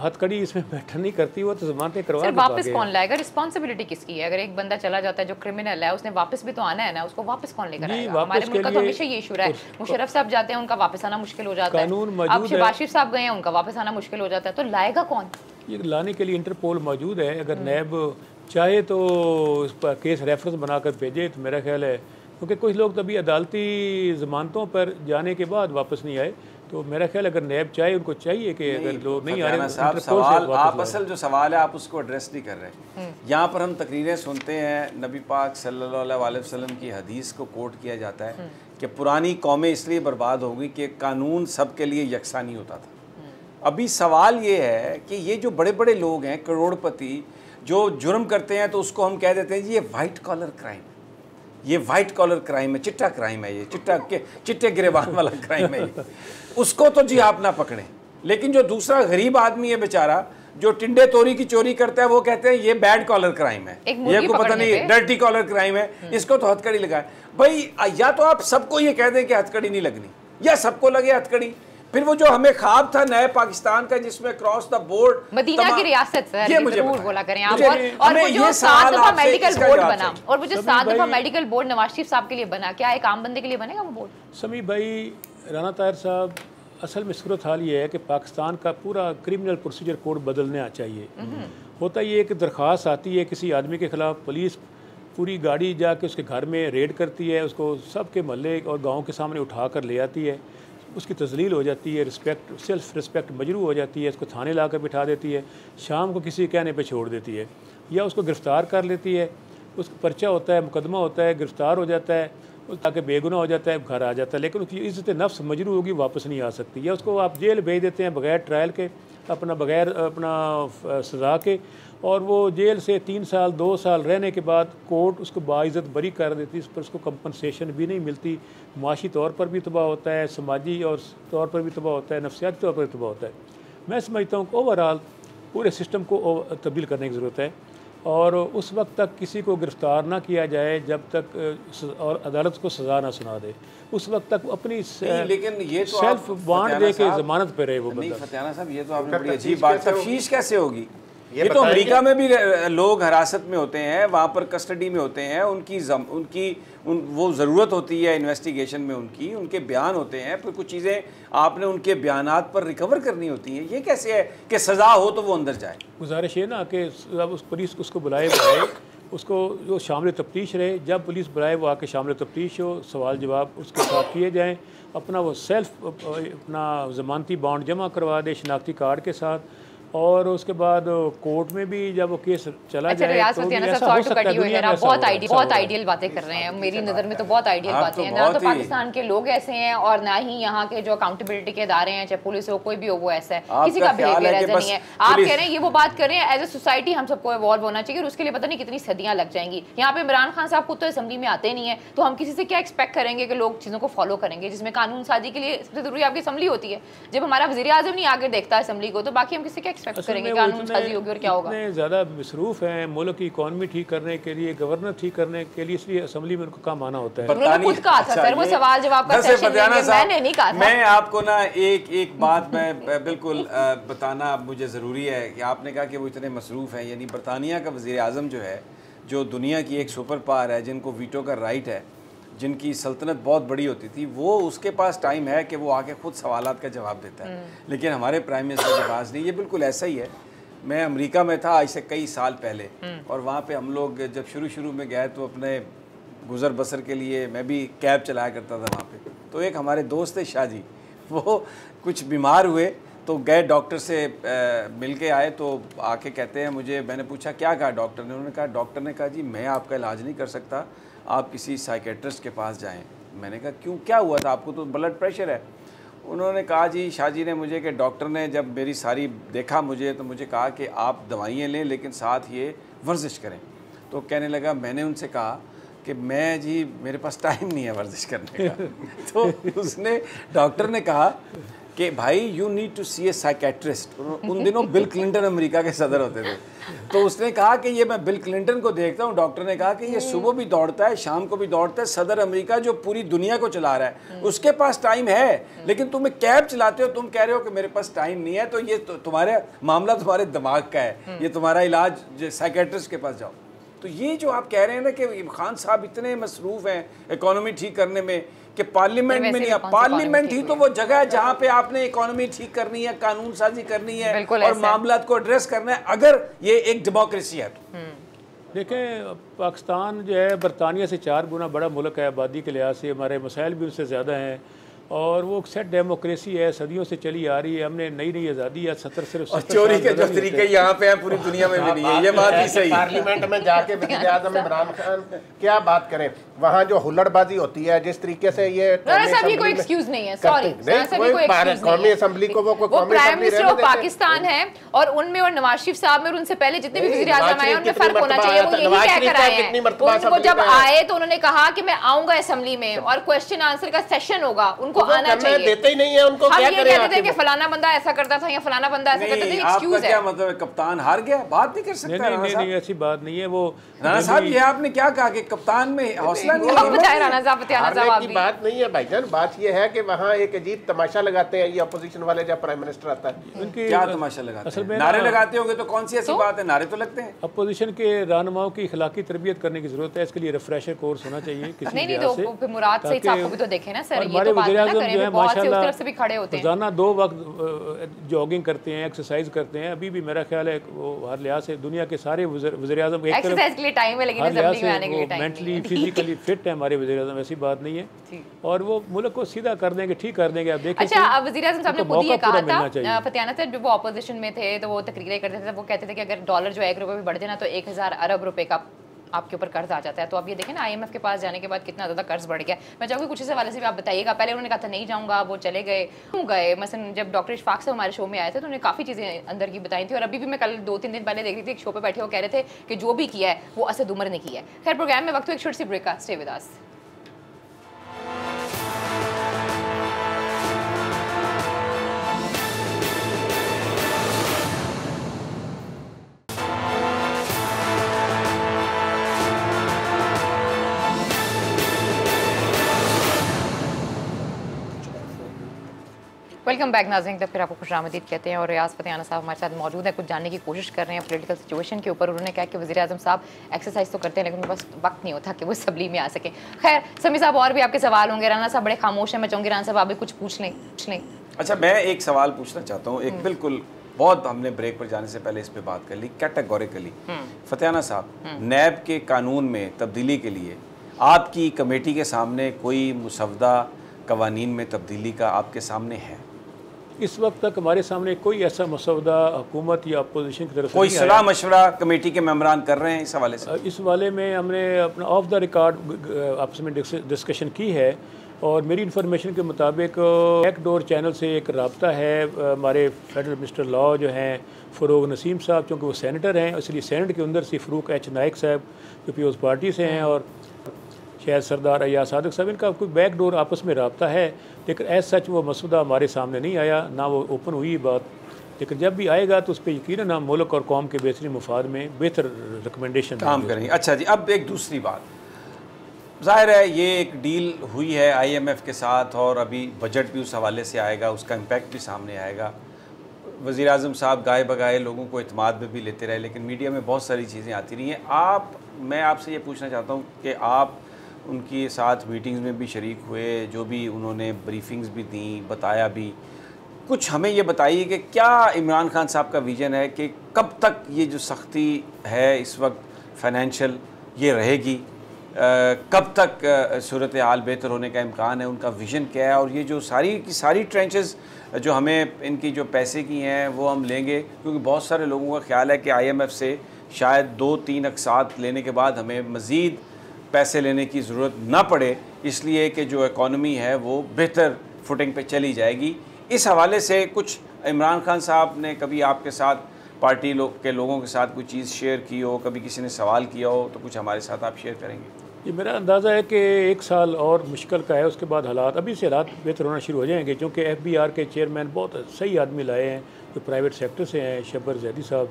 हथकड़ी इसमें मैटर नहीं करती, वो तो जमानतें करवा सर के वापस भागे कौन हैं। लाएगा? रिस्पॉन्सिबिलिटी किसकी है? अगर एक बंदा चला जाता है जो क्रिमिनल है, उसने वापस भी तो आना है ना, उसको वापस कौन लेकर जी, आएगा? वापस हमारे मुल्क का के तो लिए हमेशा ये इशू रहा है, मुशर्रफ साहब जाते हैं उनका वापस आना मुश्किल हो जाता है, कानून अब मौजूद है। शहबाज शरीफ साहब गए हैं उनका वापस आना मुश्किल हो जाता है, तो लाएगा कौन? ये लाने के लिए इंटरपोल मौजूद है, अगर नैब चाहे तो इस पर केस रेफरेंस बनाकर भेजे तो मेरा ख्याल है, क्योंकि कुछ लोग तभी अदालती ज़मानतों पर जाने के बाद वापस नहीं आए, तो मेरा ख्याल अगर नैब चाहे, उनको चाहिए कि अगर लोग नहीं आ रहे फतियाना साहब, इंटरपोल से सवाल वापस आप लाओ। असल जो सवाल है आप उसको एड्रेस नहीं कर रहे। यहाँ पर हम तकरीरें सुनते हैं, नबी पाक सल्लल्लाहु अलैहि वसल्लम की हदीस को कोट किया जाता है कि पुरानी कौमें इसलिए बर्बाद हो गई कि कानून सबके लिए यकसा नहीं होता था। अभी सवाल ये है कि ये जो बड़े बड़े लोग हैं, करोड़पति, जो जुर्म करते हैं तो उसको हम कह देते हैं जी ये वाइट कॉलर क्राइम, ये वाइट कॉलर क्राइम है, चिट्टा क्राइम है, ये चिट्टे गिरेबान वाला क्राइम है ये। उसको तो जी आप ना पकड़ें, लेकिन जो दूसरा गरीब आदमी है बेचारा जो टिंडे तोरी की चोरी करता है, वो कहते हैं ये बैड कॉलर क्राइम है, ये को पता नहीं डर्टी कॉलर क्राइम है, इसको तो हथकड़ी लगाए। भाई या तो आप सबको ये कह दें कि हथकड़ी नहीं लगनी, या सबको लगे हथकड़ी। फिर वो जो हमें ख्वाब था नए पाकिस्तान का जिसमें क्रॉस द बोर्ड मदीना की रियासत सर, ये मुझे जरूर बताएं। बोला करें आप। मुझे- और वो हमें जो ये 7 सवाल दफा आपसे मेडिकल इसका बोर्ड जवाब बना, चाहिए। और वो जो सभी 7 दफा भाई- मेडिकल बोर्ड नवाज शरीफ साहब के लिए बना, क्या एक आम बंदे के लिए बनेगा वो बोर्ड? समी भाई, राना ताहिर साहब, असल में सूरत हाल ये है कि पाकिस्तान का पूरा क्रिमिनल प्रोसीजर कोड बदलना चाहिए। होता ये कि दरख्वास्त आती है किसी आदमी के ख़िलाफ़, पुलिस पूरी गाड़ी जाके उसके घर में रेड करती है, उसको सबके मोहल्ले और गांव के सामने उठा कर ले आती है, उसकी तजलील हो जाती है, रिस्पेक्ट सेल्फ रिस्पेक्ट मजरू हो जाती है, उसको थाने ला कर बिठा देती है, शाम को किसी कहने पे छोड़ देती है, या उसको गिरफ़्तार कर लेती है, उसका पर्चा होता है, मुकदमा होता है, गिरफ़्तार हो जाता है, ताकि बेगुनाह हो जाता है, घर आ जाता है, लेकिन उसकी इज़्ज़त नफ्स मजरू होगी, वापस नहीं आ सकती। या उसको आप जेल भेज देते हैं बगैर ट्रायल के, बगैर सज़ा के, और वो जेल से 3 साल 2 साल रहने के बाद कोर्ट उसको बाइज़्ज़त बरी कर देती है, इस पर उसको कंपनसेशन भी नहीं मिलती, माशी तौर पर भी तबाह होता है, समाजी और तौर पर भी तबाह होता है, नफ्सियाती तौर पर तबाह होता है। मैं समझता हूँ कि ओवरऑल पूरे सिस्टम को तब्दील करने की ज़रूरत है, और उस वक्त तक किसी को गिरफ़्तार ना किया जाए जब तक और अदालत को सज़ा ना सुना दे, उस वक्त तक अपनी लेकिन ये तो सेल्फ बॉन्ड दे के ज़मानत पे रहे वो नहीं। बंदा। फतियाना साहब, ये तो आपने बड़ी तफ्तीश अजीब बात, कैसे होगी? तफ्तीश कैसे होगी? ये ये तो बताएंगे? अमेरिका में भी लोग हिरासत में होते हैं, वहाँ पर कस्टडी में होते हैं, वो ज़रूरत होती है इन्वेस्टिगेशन में, उनके बयान होते हैं, फिर कुछ चीज़ें आपने उनके बयानात पर रिकवर करनी होती हैं। ये कैसे है कि सज़ा हो तो वो अंदर जाए? गुजारिश है ना कि अब उस पुलिस उसको बुलाए उसको जो शामिल तफ्तीश रहे, जब पुलिस बुलाए वो आके शामिल तफ्तीश हो, सवाल जवाब उसके साथ किए जाएँ, अपना वो सेल्फ अपना ज़मानती बॉन्ड जमा करवा दे शनाख्ती कार्ड के साथ, और उसके बाद कोर्ट में भी जब वो केस चला अच्छा, जाए रियाज तो भी फतियाना ऐसा साहब हो सॉर्ट टू सकता है, कट यू दुनिया है में ना, ऐसा बहुत हो रहा है, आइडियल बहुत आइडियल बातें कर रहे हैं, मेरी नज़र में तो बहुत आइडियल आप बातें तो हैं। ना तो बहुत ही- पाकिस्तान के लोग ऐसे हैं और ना ही यहाँ के जो अकाउंटेबिलिटी के इदारे हैं, चाहे पुलिस हो कोई भी हो, वो ऐसा है, आपका किसी का ख्याल है बिहेवियर कि ऐसा बस नहीं है। आप पुलिस- कह रहे हैं ये वो बात कर रहे हैं, एज ए सोसाइटी हम सबको इवॉल्व होना चाहिए, और उसके लिए पता नहीं कितनी सदियां लग जाएंगी। यहाँ पे इमरान खान साहब खुद तो असेंबली में आते नहीं है, तो हम किसी से क्या एक्सपेक्ट करेंगे कि लोग चीज़ों को फॉलो करेंगे, जिसमें कानून साजी के लिए सबसे ज़रूरी आपकी असेंबली होती है। जब हमारा वज़ीर आज़म नहीं आकर देखता असेंबली को, तो बाकी हम किसी से क्या एक्सपेक्ट असल में करेंगे, वो कानून साजी होगी और क्या होगा? इतने ज़्यादा मसरूफ़ हैं मुल्क की इकॉनमी ठीक करने के लिए, गवर्नर ठीक करने के लिए, इसलिए असम्बली में उनको काम आना होता है। उन्होंने खुद कहा था सर, वो सवाल जवाब का वैसे सेशन फतियाना लेंगे, साहब, मैंने नहीं कहा था। मैं आपको ना एक बात मैं बिल्कुल बताना मुझे ज़रूरी है कि आपने कहा कि वो इतने मसरूफ़ हैं, यानी बरतानिया का वज़ीर आज़म जो है, जो दुनिया की एक सुपर पावर है, जिनको वीटो का राइट है, जिनकी सल्तनत बहुत बड़ी होती थी, वो उसके पास टाइम है कि वो आके खुद सवालात का जवाब देता है, लेकिन हमारे प्राइम मिनिस्टर के पास नहीं। ये बिल्कुल ऐसा ही है। मैं अमेरिका में था आज से कई साल पहले, और वहाँ पे हम लोग जब शुरू में गए तो अपने गुज़र बसर के लिए मैं भी कैब चलाया करता था वहाँ पे। तो एक हमारे दोस्त थे शाह जी, वो कुछ बीमार हुए तो गए डॉक्टर से मिल के आए, तो आके कहते हैं मुझे, मैंने पूछा क्या कहा डॉक्टर ने? उन्होंने कहा, डॉक्टर ने कहा जी मैं आपका इलाज नहीं कर सकता, आप किसी साइकेट्रिस्ट के पास जाएं। मैंने कहा क्यों, क्या हुआ था आपको? तो ब्लड प्रेशर है। उन्होंने कहा जी, शाह जी ने मुझे, कि डॉक्टर ने जब मेरी सारी देखा मुझे, तो मुझे कहा कि आप दवाइयाँ लें लेकिन साथ ये वर्जिश करें। तो कहने लगा, मैंने उनसे कहा कि मैं जी मेरे पास टाइम नहीं है वर्जिश करने का। तो उसने, डॉक्टर ने कहा कि भाई you need to see a psychiatrist. उन दिनों बिल क्लिंटन अमेरिका के सदर होते थे, तो उसने कहा कि ये मैं बिल क्लिंटन को देखता हूँ, डॉक्टर ने कहा कि ये सुबह भी दौड़ता है, शाम को भी दौड़ता है, सदर अमेरिका जो पूरी दुनिया को चला रहा है उसके पास टाइम है, लेकिन तुम कैब चलाते हो, तुम कह रहे हो कि मेरे पास टाइम नहीं है, तो ये तुम्हारे मामला तुम्हारे दिमाग का है, ये तुम्हारा इलाज साइकेट्रिस्ट के पास जाओ। तो ये जो आप कह रहे हैं ना कि खान साहब इतने मसरूफ़ हैं इकोनॉमी ठीक करने में कि पार्लियामेंट में नहीं, पार्लियामेंट ही तो वो जगह है जहाँ पे आपने इकोनॉमी ठीक करनी है, कानून साजी करनी है और मामलात को एड्रेस करना है, अगर ये एक डेमोक्रेसी है तो। देखें, पाकिस्तान जो है बरतानिया से 4 गुना बड़ा मुल्क है आबादी के लिहाज से, हमारे मसाइल भी उससे ज़्यादा हैं, और वो सेट डेमोक्रेसी है, सदियों से चली आ रही है। हमने नई नई आज़ादी या 70 और चोरी के जो तरीके यहाँ पे हैं पूरी दुनिया में भी नहीं है, ये बात भी सही है। पार्लियामेंट में जाके वज़ीर आज़म इमरान खान क्या बात करें, वहाँ जो हुल्लड़बाजी होती है जिस तरीके से ये कोई एक्सक्यूज नहीं है, सॉरी कौमी असेंबली को वो प्राइम मिनिस्टर ऑफ पाकिस्तान है, और उनमें और नवाज शरीफ साहब में और उनसे पहले जितने भी वज़ीर आज़म आए उनमें फर्क होना चाहिए। वो यही कहकर आए हैं, वो जब आए तो उन्होंने कहा कि मैं आऊंगा असेंबली में और क्वेश्चन आंसर का सेशन होगा, उनको आना चाहिए। देते ही नहीं है उनको, क्या करें? कहते थे कि फलाना बंदा ऐसा करता था या फलाना बंदा ऐसा करता था, एक्सक्यूज है। क्या मतलब है कप्तान हार गया, बात नहीं कर सकता? नहीं, ऐसी बात नहीं है। वो राणा साहब ये आपने क्या कहा कि कप्तान में हौसला नहीं है? राणा साहब की बात नहीं है भाईजान, बात ये है कि वहाँ एक अजीब तमाशा लगाते हैं ये अपोजिशन वाले जब प्राइम मिनिस्टर आता है। क्या तमाशा लगाते हैं? नारे लगाते होंगे तो कौन सी ऐसी बात है, नारे तो लगते हैं। अपोजिशन के रहनुमाओं की अखलाकी तरबियत करने की जरूरत है, इसके लिए रिफ्रेशर कोर्स होना चाहिए किसी नहीं तो मुराद सईद साहब को भी तो देखें ना सर, ये तो बात ना करें, बहुत से उस तरफ से भी खड़े होते हैं, रोजाना 2 वक्त जॉगिंग करते हैं, एक्सरसाइज करते हैं। अभी भी मेरा ख्याल है वो हर लिहाज से दुनिया के सारे वज़ीर आज़म एक्सरसाइज के लिए टाइम है, लेकिन असेंबली में आने के लिए टाइम नहीं है। मेंटली फिजिकली फिट है हमारे वज़ीर आज़म, ऐसी बात नहीं है, और वो मुल्क को सीधा कर देंगे, ठीक कर देंगे। आप देखिए, अच्छा, अब वज़ीर आज़म साहब ने खुद ये कहा था फतियाना सर, जब वो अपोजिशन में थे तो वो तकरीरें करते थे, वो कहते थे कि अगर डॉलर जो 1 रुपये भी बढ़ जाए ना तो 1000 अरब रुपए का आपके ऊपर कर्ज आ जाता है। तो अब ये देखें ना, IMF के पास जाने के बाद कितना ज़्यादा कर्ज बढ़ गया। मैं चाहूँगी कुछ इस हवाले से भी आप बताइएगा। पहले उन्होंने कहा था नहीं जाऊँगा, वो चले गए, क्यों गए? मसलन जब डॉक्टर इशफाक साहब हमारे शो में आए थे तो उन्होंने काफ़ी चीज़ें अंदर की बताई थी, और अभी भी मैं कल 2-3 दिन पहले देख रही थी, एक शो पर बैठे वो कह रहे थे कि जो भी किया है वो असद उमर ने किया है। खैर, प्रोग्राम में वक्त एक छोटी सी ब्रेक का, stay with us. Welcome back नाज़रीन, तब फिर आपको खुशामदीद कहते हैं। और रियाज फतियाना साहब हमारे साथ मौजूद है, कुछ जानने की कोशिश कर रहे हैं पॉलिटिकल सिचुएशन के ऊपर। उन्होंने कहा कि वज़ीर आज़म साहब एक्सरसाइज तो करते हैं लेकिन उनके पास वक्त नहीं होता कि वो असेंबली में आ सके। खैर समी साहब, और भी आपके सवाल होंगे। राणा साहब बड़े खामोश हैं, मैं चाहूँगी राणा साहब आप भी कुछ पूछ लें। अच्छा, मैं एक सवाल पूछना चाहता हूँ, एक बिल्कुल बहुत हमने ब्रेक पर जाने से पहले इस पर बात कर ली कैटेगोरिकली। फतियाना साहब, नैब के कानून में तब्दीली के लिए आपकी कमेटी के सामने कोई मुसवदा कवानीन में तब्दीली का आपके सामने है? इस वक्त तक हमारे सामने कोई ऐसा मसौदा हुकूमत या अपोजिशन की तरफ से कोई सलाह मशवरा कमेटी के मेंबरान कर रहे हैं इस हवाले से? इस वाले में हमने अपना ऑफ द रिकॉर्ड आपस में डिस्कशन की है, और मेरी इन्फॉर्मेशन के मुताबिक बैकडोर चैनल से एक रब्ता है। हमारे फेडरल मिनिस्टर लॉ जो हैं फ़रूक नसीम साहब, चूँकि वो सेनेटर हैं, इसलिए सेनेट के अंदर से फ़रूक एच नाइक साहब जो पीपल्स पार्टी से हैं, और शायद सरदार अय्याज सादिक साहब, इनका कोई बैकडोर आपस में रब्ता है। लेकिन एज सच वो मसौदा हमारे सामने नहीं आया, ना वो ओपन हुई बात, लेकिन जब भी आएगा तो उस पर यकीनन हम मुल्क और कौम के बेहतरीन मुफाद में बेहतर रिकमेंडेशन काम करेंगे। अच्छा जी, अब एक दूसरी बात, ज़ाहिर है ये एक डील हुई है IMF के साथ, और अभी बजट भी उस हवाले से आएगा, उसका इम्पैक्ट भी सामने आएगा। वज़ीर आज़म साहब गाए बगाए लोगों को इत्माद में भी लेते रहे, लेकिन मीडिया में बहुत सारी चीज़ें आती रही हैं। मैं आपसे ये पूछना चाहता हूँ कि आप उनके साथ मीटिंग्स में भी शरीक हुए, जो भी उन्होंने ब्रीफिंग्स भी दी, बताया भी, कुछ हमें ये बताइए कि क्या इमरान खान साहब का विज़न है कि कब तक ये जो सख्ती है इस वक्त फाइनेंशियल ये रहेगी, कब तक सूरत हाल बेहतर होने का इम्कान है, उनका विज़न क्या है, और ये जो सारी की सारी ट्रेंचेस जो हमें इनकी जो पैसे की हैं वो हम लेंगे, क्योंकि बहुत सारे लोगों का ख्याल है कि IMF से शायद 2-3 अक़सात लेने के बाद हमें मज़ीद पैसे लेने की ज़रूरत ना पड़े, इसलिए कि जो इकॉनमी है वो बेहतर फुटिंग पे चली जाएगी। इस हवाले से कुछ इमरान खान साहब ने कभी आपके साथ पार्टी के लोगों के साथ कोई चीज़ शेयर की हो, कभी किसी ने सवाल किया हो, तो कुछ हमारे साथ आप शेयर करेंगे? ये मेरा अंदाज़ा है कि 1 साल और मुश्किल का है, उसके बाद हालात अभी से हालात बेहतर होना शुरू हो जाएंगे, क्योंकि FBR के चेयरमैन बहुत सही आदमी लाए हैं जो प्राइवेट सेक्टर से हैं, शब्बर जैदी साहब,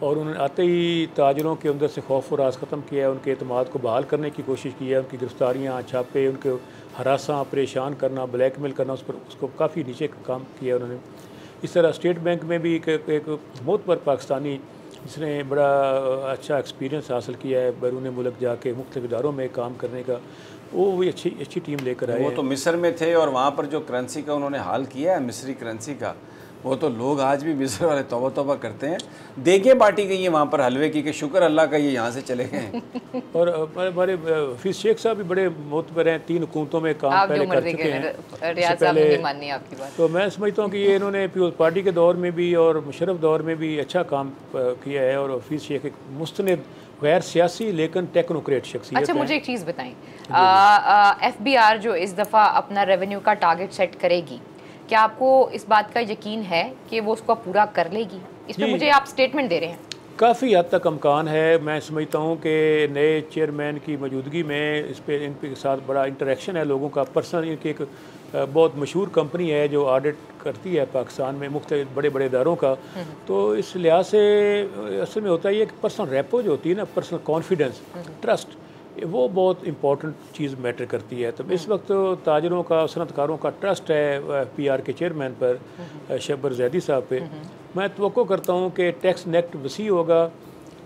और उन्होंने आते ही ताजरों के अंदर से खौफ व राज ख़त्म किया है, उनके एतमाद को बहाल करने की कोशिश की है, उनकी गिरफ्तारियाँ, छापे, उनके हरासा, परेशान करना, ब्लैकमेल करना, उस पर उसको काफ़ी नीचे काम किया उन्होंने। इस तरह स्टेट बैंक में भी एक बहुत बड़ा पाकिस्तानी जिसने बड़ा अच्छा एक्सपीरियंस हासिल किया है बैरून मुल्क जाके मुख्तलिफ इदारों में काम करने का, वो भी अच्छी टीम लेकर आए। वो तो मिस्र में थे और वहाँ पर जो करेंसी का उन्होंने हाल किया है, मिस्री करेंसी का, वो तो लोग आज भी मिस्र वाले तौबा तौबा करते हैं। देखें पार्टी गई है वहाँ पर हलवे की कि शुक्र अल्लाह का ये यहाँ से चले गए। और हमारे हफीज़ शेख साहब भी बड़े मोतबर हैं, 3 हुकूमतों में काम पहले कर चुके हैं। रियाज साहब ने माननी आपकी बात। तो मैं समझता हूँ कि ये इन्होंने पीपल्स पार्टी के दौर में भी और मुशर्रफ दौर में भी अच्छा काम किया है, और हफीज़ शेख एक मुस्तनिद गैर सियासी लेकिन टेक्नोक्रेट शख्सियत। अच्छा, मुझे एक चीज़ बताएं, FBR जो इस दफ़ा अपना रेवेन्यू का टारगेट सेट करेगी, क्या आपको इस बात का यकीन है कि वो उसको पूरा कर लेगी? इस पर मुझे आप स्टेटमेंट दे रहे हैं। काफ़ी हद तक अमकान है। मैं समझता हूँ कि नए चेयरमैन की मौजूदगी में इस पर इनके साथ बड़ा इंटरेक्शन है लोगों का। पर्सनल इनकी एक बहुत मशहूर कंपनी है जो ऑडिट करती है पाकिस्तान में मुख्तलिफ बड़े बड़े इदारों का, तो इस लिहाज से असल में होता है ये कि पर्सनल रेपो जो होती है ना, पर्सनल कॉन्फिडेंस, ट्रस्ट, वो बहुत इंपॉर्टेंट चीज़ मैटर करती है। तो इस वक्त ताजरों का, सनतकारों का ट्रस्ट है PR के चेयरमैन पर शब्बर जैदी साहब पे। मैं तवक्को करता हूँ कि टैक्स नेट वसी होगा,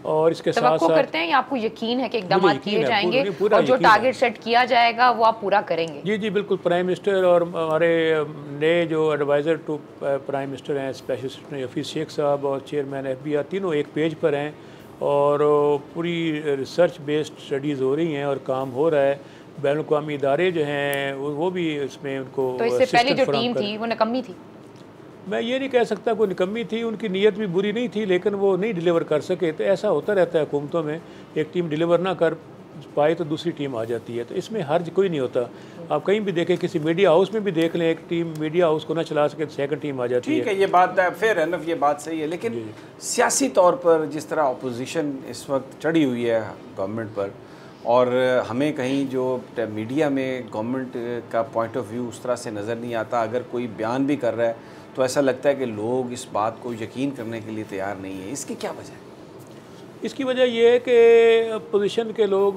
और इसके साथ साथ करते हैं, आपको यकीन है कि इकदाम किए जाएंगे और जो टारगेट सेट किया जाएगा वो आप पूरा करेंगे? जी जी बिल्कुल। प्राइम मिनिस्टर और हमारे नए जो एडवाइज़र टू प्राइम मिनिस्टर हैं स्पेशल सेक्रेटरी हफीज़ शेख साहब और चेयरमैन FBR, तीनों एक पेज पर हैं, और पूरी रिसर्च बेस्ड स्टडीज़ हो रही हैं और काम हो रहा है। बैनुल अक़वामी इदारे जो हैं वो भी इसमें उनको, तो इससे पहले जो टीम थी वो निकम्मी थी? मैं ये नहीं कह सकता कोई निकम्मी थी, उनकी नीयत भी बुरी नहीं थी, लेकिन वो नहीं डिलीवर कर सके। तो ऐसा होता रहता है हुकूमतों में, एक टीम डिलीवर ना कर पाए तो दूसरी टीम आ जाती है, तो इसमें हर्ज कोई नहीं होता। आप कहीं भी देखें, किसी मीडिया हाउस में भी देख लें, एक टीम मीडिया हाउस को ना चला सके तो सेकंड टीम आ जाती है। ठीक है, ये बात फेयर एनफ, ये बात सही है, लेकिन सियासी तौर पर जिस तरह अपोजिशन इस वक्त चढ़ी हुई है गवर्नमेंट पर, और हमें कहीं जो मीडिया में गवर्नमेंट का पॉइंट ऑफ व्यू उस तरह से नज़र नहीं आता, अगर कोई बयान भी कर रहा है तो ऐसा लगता है कि लोग इस बात को यकीन करने के लिए तैयार नहीं है। इसकी क्या वजह है? इसकी वजह यह है कि अपोजिशन के लोग,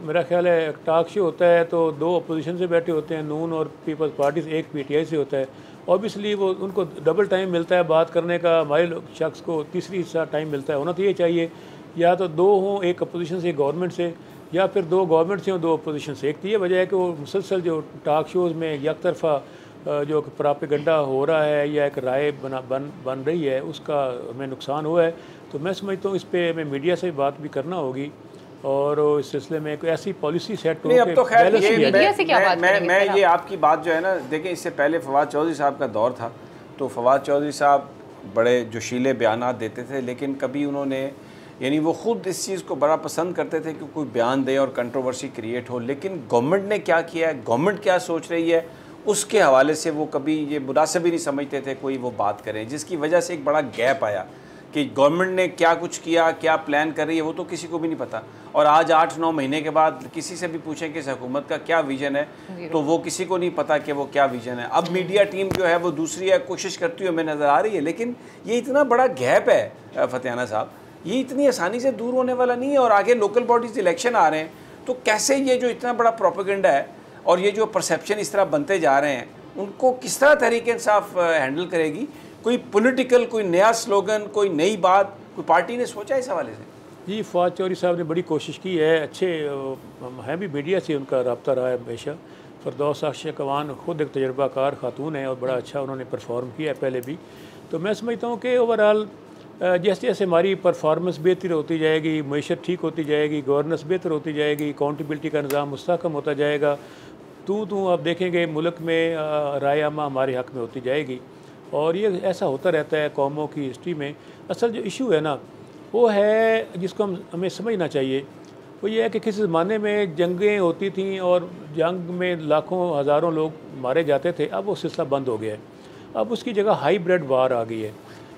मेरा ख्याल है टॉक शो होता है तो 2 अपोजिशन से बैठे होते हैं, नून और पीपल्स पार्टी से, एक PTI से होता है। ऑब्वियसली वो उनको डबल टाइम मिलता है बात करने का, हमारे शख्स को तीसरी हिस्सा टाइम मिलता है। होना तो ये चाहिए या तो 2 हों, एक अपोजिशन से, एक गवर्नमेंट से, या फिर 2 गवर्नमेंट से हों, 2 अपोजिशन से। एक तो ये वजह है कि वो मुसलसल जो टॉक शोज़ में एक तरफा जो प्रोपेगेंडा हो रहा है या एक राय बन रही है, उसका हमें नुकसान हुआ है। तो मैं समझता हूँ इस पर हमें मीडिया से बात भी करना होगी, और इस सिलसिले में कोई ऐसी पॉलिसी सेट हो। अब तो खैर मैं ये आपकी बात जो है ना, देखें, इससे पहले फवाद चौधरी साहब का दौर था, तो फवाद चौधरी साहब बड़े जोशीले बयानात देते थे, लेकिन कभी उन्होंने, यानी वो ख़ुद इस चीज़ को बड़ा पसंद करते थे कि कोई बयान दे और कंट्रोवर्सी क्रिएट हो। लेकिन गवर्नमेंट ने क्या किया है, गवर्नमेंट क्या सोच रही है, उसके हवाले से वो कभी ये मुनासिब ही नहीं समझते थे कोई वो बात करें, जिसकी वजह से एक बड़ा गैप आया कि गवर्नमेंट ने क्या कुछ किया, क्या प्लान कर रही है, वो तो किसी को भी नहीं पता। और आज 8-9 महीने के बाद किसी से भी पूछें कि इस हुकूमत का क्या विज़न है, तो वो किसी को नहीं पता कि वो क्या विज़न है। अब मीडिया टीम जो है वो दूसरी है, कोशिश करती हुई हमें नज़र आ रही है, लेकिन ये इतना बड़ा गैप है फतेहाना साहब, ये इतनी आसानी से दूर होने वाला नहीं है। और आगे लोकल बॉडीज़ इलेक्शन आ रहे हैं, तो कैसे ये जो इतना बड़ा प्रोपेगेंडा है और ये जो परसेप्शन इस तरह बनते जा रहे हैं, उनको किस तरह तरीके इंसाफ हैंडल करेगी? कोई पॉलिटिकल, कोई नया स्लोगन, कोई नई बात, कोई पार्टी ने सोचा इस हवाले से? जी, फवाद चौधरी साहब ने बड़ी कोशिश की है, अच्छे हैं भी, मीडिया से उनका रब्ता रहा है हमेशा। फरदौस अक्षय कवान खुद एक तजर्बाकार खातून है और बड़ा अच्छा उन्होंने परफॉर्म किया है पहले भी। तो मैं समझता हूँ कि ओवरऑल जैसे जैसे हमारी परफॉर्मेंस बेहतर होती जाएगी, मईशत ठीक होती जाएगी, गवर्नेंस बेहतर होती जाएगी, अकाउंटेबिलिटी का निज़ाम मुस्तहकम होता जाएगा, तो आप देखेंगे मुल्क में राय आमा हमारे हक़ में होती जाएगी। और ये ऐसा होता रहता है कौमों की हिस्ट्री में। असल जो इशू है ना, वो है जिसको हमें समझना चाहिए, वो ये है कि किसी ज़माने में जंगें होती थीं और जंग में लाखों हज़ारों लोग मारे जाते थे। अब वो सिलसिला बंद हो गया है। अब उसकी जगह हाइब्रिड वार आ गई है।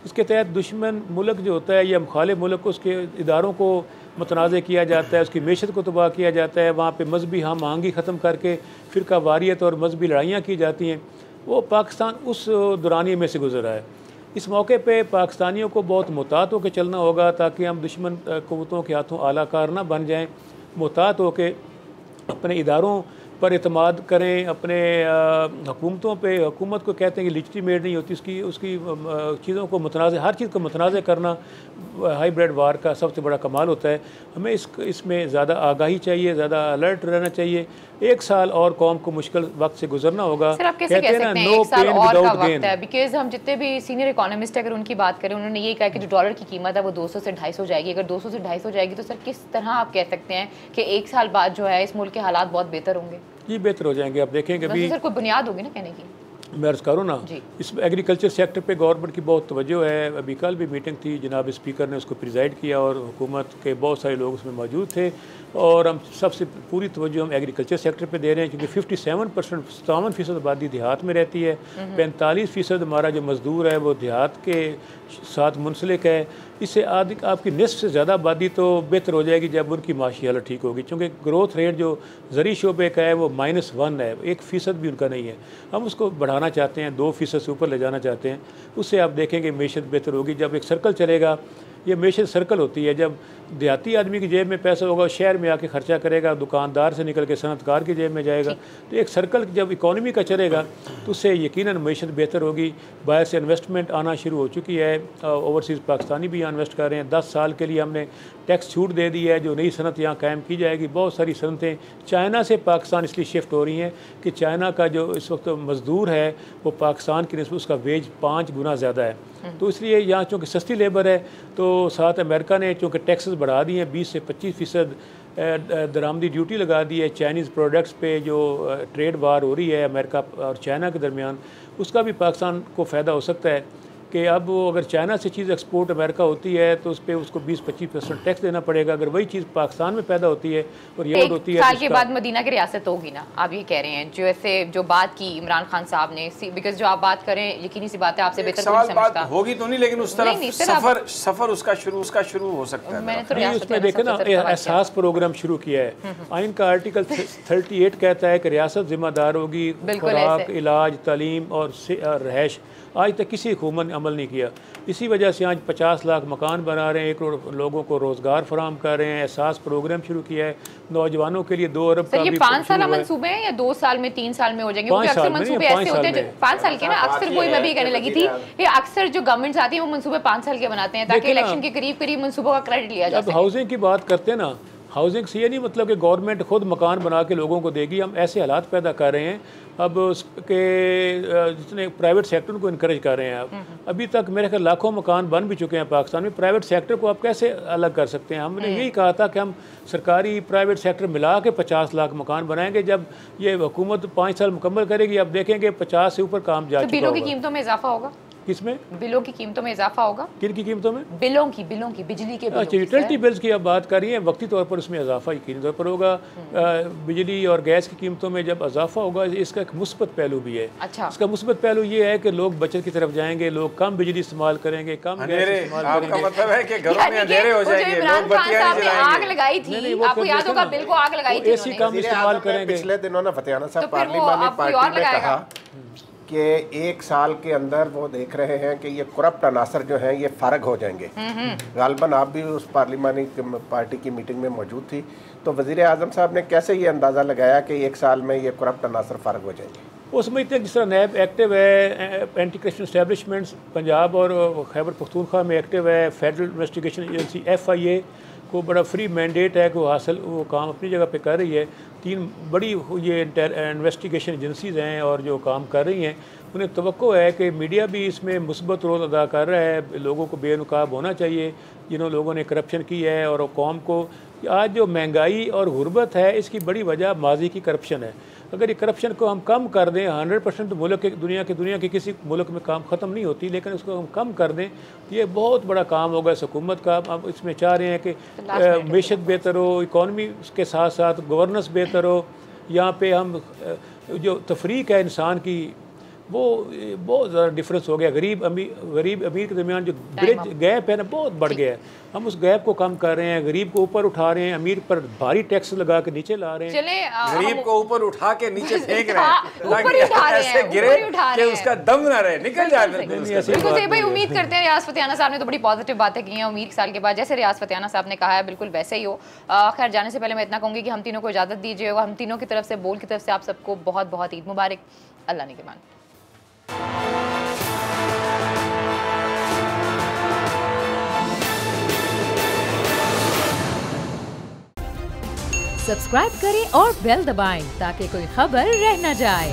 इसके तहत दुश्मन मुल्क जो होता है या मुखालिफ मुल्क, उसके इदारों को मुतनाज़ किया जाता है, उसकी मैशत को तबाह किया जाता है, वहाँ पे मजहबी हम आहंगी ख़त्म करके फ़िरका वारियत और मजहबी लड़ाइयाँ की जाती हैं। वो पाकिस्तान उस दौरानिए में से गुजरा है। इस मौके पे पाकिस्तानियों को बहुत मुहतात होकर चलना होगा ताकि हम दुश्मन क़ुव्वतों के हाथों आलाकार ना बन जाएँ। मुहतात होकर अपने इदारों पर एतमाद करें, अपने हुकूमतों पे, हुकूमत को कहते हैं कि लिजिटिमेट नहीं होती, उसकी चीज़ों को मुतनाज़, हर चीज़ को मुतनाज़ करना हाइब्रिड वार का सबसे बड़ा कमाल होता है। हमें इसमें ज़्यादा आगाही चाहिए, ज़्यादा अलर्ट रहना चाहिए। 1 साल और कौम को मुश्किल वक्त से गुजरना होगा। सर आप कैसे कह सकते हैं 1 साल और का वक्त है? बिकॉज हम जितने भी सीनियर इकोनॉमिस्ट अगर उनकी बात करें, उन्होंने यही कहा कि जो डॉलर की कीमत है वो 200 से 250 जाएगी। अगर 200 से 250 जाएगी तो सर किस तरह आप कह सकते हैं कि 1 साल बाद जो है इस मुल्क के हालात बहुत बेहतर होंगे? जी बेहतर हो जाएंगे। आप देखेंगे अभी सर कोई बुनियाद होगी ना कहने की। मैं अर्ज़ करूँ ना, इस एग्रीकल्चर सेक्टर पे गवर्नमेंट की बहुत तवज्जो है। अभी कल भी मीटिंग थी, जनाब स्पीकर ने उसको प्रिजाइड किया और हुकूमत के बहुत सारे लोग उसमें मौजूद थे। और हम सबसे पूरी तवज्जो हम एग्रीकल्चर सेक्टर पे दे रहे हैं क्योंकि 57% आबादी देहात में रहती है। 45% हमारा जो मज़दूर है वो देहात के साथ मुंसलिक है। इससे आपकी निस्फ से ज़्यादा आबादी तो बेहतर हो जाएगी जब उनकी माशी हालत ठीक होगी, क्योंकि ग्रोथ रेट जो ज़री शोबे का है वो -1 है, 1% भी उनका नहीं है। हम उसको बढ़ाना चाहते हैं, 2% से ऊपर ले जाना चाहते हैं। उससे आप देखेंगे मैशत बेहतर होगी। जब एक सर्कल चलेगा, ये मैशत सर्कल होती है, जब देहाती आदमी की जेब में पैसा होगा शहर में आके खर्चा करेगा, दुकानदार से निकल के सनतकार की जेब में जाएगा। तो एक सर्कल जब इकॉनमी का चलेगा तो उससे यकीनन मैशत बेहतर होगी। बाहर से इन्वेस्टमेंट आना शुरू हो चुकी है, ओवरसीज़ पाकिस्तानी भी यहाँ इन्वेस्ट कर रहे हैं। 10 साल के लिए हमने टैक्स छूट दे दी है, जो नई सनत यहाँ कायम की जाएगी। बहुत सारी सनतें चाइना से पाकिस्तान इसलिए शिफ्ट हो रही हैं कि चाइना का जो इस वक्त मज़दूर है वो पाकिस्तान की निस्बत उसका वेज 5 गुना ज़्यादा है। तो इसलिए यहाँ चूँकि सस्ती लेबर है, तो साथ अमेरिका ने चूँकि टैक्सेस बढ़ा दिए हैं, 20 से 25% दरामदी ड्यूटी लगा दी है चाइनीज़ प्रोडक्ट्स पे। जो ट्रेड वार हो रही है अमेरिका और चाइना के दरमियान, उसका भी पाकिस्तान को फ़ायदा हो सकता है कि अब वो अगर चाइना से चीज़ एक्सपोर्ट अमेरिका होती है तो उस पर उसको 20-25% टैक्स देना पड़ेगा। अगर वही चीज़ पाकिस्तान में पैदा होती है और ये होती है, साल के बाद मदीना की रियासत होगी ना, आप ये कह रहे हैं। जो ऐसे जो बात की इमरान खान साहब ने, बिकॉज जो आप बात करें यकीनी सी बात है, आपसे बेहतर कोई समझता होगी तो नहीं, लेकिन उस तरफ सफर उसका शुरू हो सकता है। मैंने तो उसमें देखे ना एहसास प्रोग्राम शुरू किया है। आइन का आर्टिकल 38 कहता है कि रियासत जिम्मेदार होगी खुराक, इलाज, तालीम और रहायश। आज तक किसी हुकूमत ने अमल नहीं किया। इसी वजह से आज 50 लाख मकान बना रहे हैं, 1 करोड़ लोगों को रोज़गार फराहम कर रहे हैं। एहसास प्रोग्राम शुरू किया है नौजवानों के लिए। 2 अरब का ये 5 साल मंसूबे हैं या 2 साल में 3 साल में हो जाएंगे? क्योंकि अक्सर मंसूबे ऐसे होते हैं 5 साल के ना, अक्सर वही मैं भी कहने लगी थी ये अक्सर जो गवर्नमेंट्स आती है वो मंसूबे 5 साल के बनाते हैं ताकि इलेक्शन के करीब मंसूबों का क्रेडिट लिया जा सके। हाउसिंग की बात करते हैं ना, हाउसिंग से ये नहीं मतलब कि गवर्नमेंट खुद मकान बना के लोगों को देगी। हम ऐसे हालात पैदा कर रहे हैं अब उसके जितने प्राइवेट सेक्टर को इनकरेज कर रहे हैं। अब अभी तक मेरे ख्याल लाखों मकान बन भी चुके हैं पाकिस्तान में। प्राइवेट सेक्टर को आप कैसे अलग कर सकते हैं? हमने यही कहा था कि हम सरकारी प्राइवेट सेक्टर मिला के 50 लाख मकान बनाएंगे। जब ये हुकूमत 5 साल मुकम्मल करेगी, अब देखेंगे 50 से ऊपर काम जा चुका है। बिलों की कीमतों में इजाफा होगा? किसमें? बिलों की कीमतों में इजाफा होगा। किन की कीमतों में? बिलों की बिजली के। अच्छा, यूटिलिटी बिल्स की आप बात कर रही हैं। वक्ती तौर पर उसमें इजाफा यकीनी तौर पर होगा। बिजली और गैस की कीमतों में जब इजाफा होगा, इसका एक मुस्बत पहलू भी है। अच्छा। इसका मुस्बत पहलू ये है कि लोग बचत की तरफ जाएंगे, लोग कम बिजली इस्तेमाल करेंगे, कम गैस इस्तेमाल करेंगे। आपका मतलब है कि घरों में अंधेरे हो जाएंगे, लोग बत्तियां नहीं जलाएंगे। आग लगाई थी, आपको याद होगा, बिल को आग लगाई थी, एसी कम इस्तेमाल करेंगे। पिछले दिनों ना फतेहाना साहब पार्लिमानी पार्टी ने कहा कि 1 साल के अंदर वो देख रहे हैं कि ये करप्ट अनासर जो हैं ये फारग हो जाएंगे। गालबन आप भी उस पार्लिमानी पार्टी की मीटिंग में मौजूद थी, तो वज़ीर आज़म साहब ने कैसे ये अंदाज़ा लगाया कि 1 साल में ये करप्ट अनासर फारग हो जाएंगे? वो समझते हैं जिस तरह नैब एक्टिव है, एंटी करप्शन एस्टेब्लिशमेंट्स पंजाब और खैबर पख्तूनख्वा में एक्टिव है, फेडरल इन्वेस्टिगेशन एजेंसी FIA को बड़ा फ्री मैंडेट है कि वो काम अपनी जगह पे कर रही है। 3 बड़ी ये इन्वेस्टिगेशन एजेंसीज़ हैं और जो काम कर रही हैं, उन्हें तवक्को है कि मीडिया भी इसमें मुस्बत रोल अदा कर रहा है। लोगों को बेनकाब होना चाहिए जिन्होंने लोगों ने करप्शन की है। और कौम को आज जो महंगाई और गुर्बत है, इसकी बड़ी वजह माजी की करप्शन है। अगर ये करप्शन को हम कम कर दें, 100% मुल्क के दुनिया के किसी मुल्क में काम ख़त्म नहीं होती, लेकिन उसको हम कम कर दें, ये बहुत बड़ा काम होगा इस हुकूमत का। अब इसमें चाह रहे हैं कि मैशत बेहतर हो, इकॉनमी के साथ साथ गवर्नेंस बेहतर हो। यहाँ पे हम जो तफरीक है इंसान की, वो बहुत ज़्यादा डिफरेंस हो गया। गरीब अमीर के दरमियान जो ब्रिज गैप है ना, बहुत बढ़ गया है। हम उस गैप को कम कर रहे हैं, गरीब को ऊपर उठा रहे हैं, अमीर पर भारी टैक्स लगा के नीचे ला रहे हैं। चले गरीब को ऊपर उठा के नीचे फेंक रहे हैं ताकि ऐसे गिरे कि उसका दम ना रहे, निकल जाए। बिल्कुल भाई, उम्मीद करते हैं रियाज फतियाना साहब ने तो बड़ी पॉजिटिव बातें की हैं। उम्मीद साल के बाद जैसे रियाज फतियाना साहब ने कहा है बिल्कुल वैसे ही हो। खैर जाने से पहले मैं इतना कहूँगी कि हम तीनों को इजाज़त दीजिएगा। हम तीनों की तरफ से, बोल की तरफ से आप सबको बहुत बहुत ईद मुबारक। अल्लाह निगहबान। सब्सक्राइब करें और बेल दबाएं ताकि कोई खबर रह न जाए।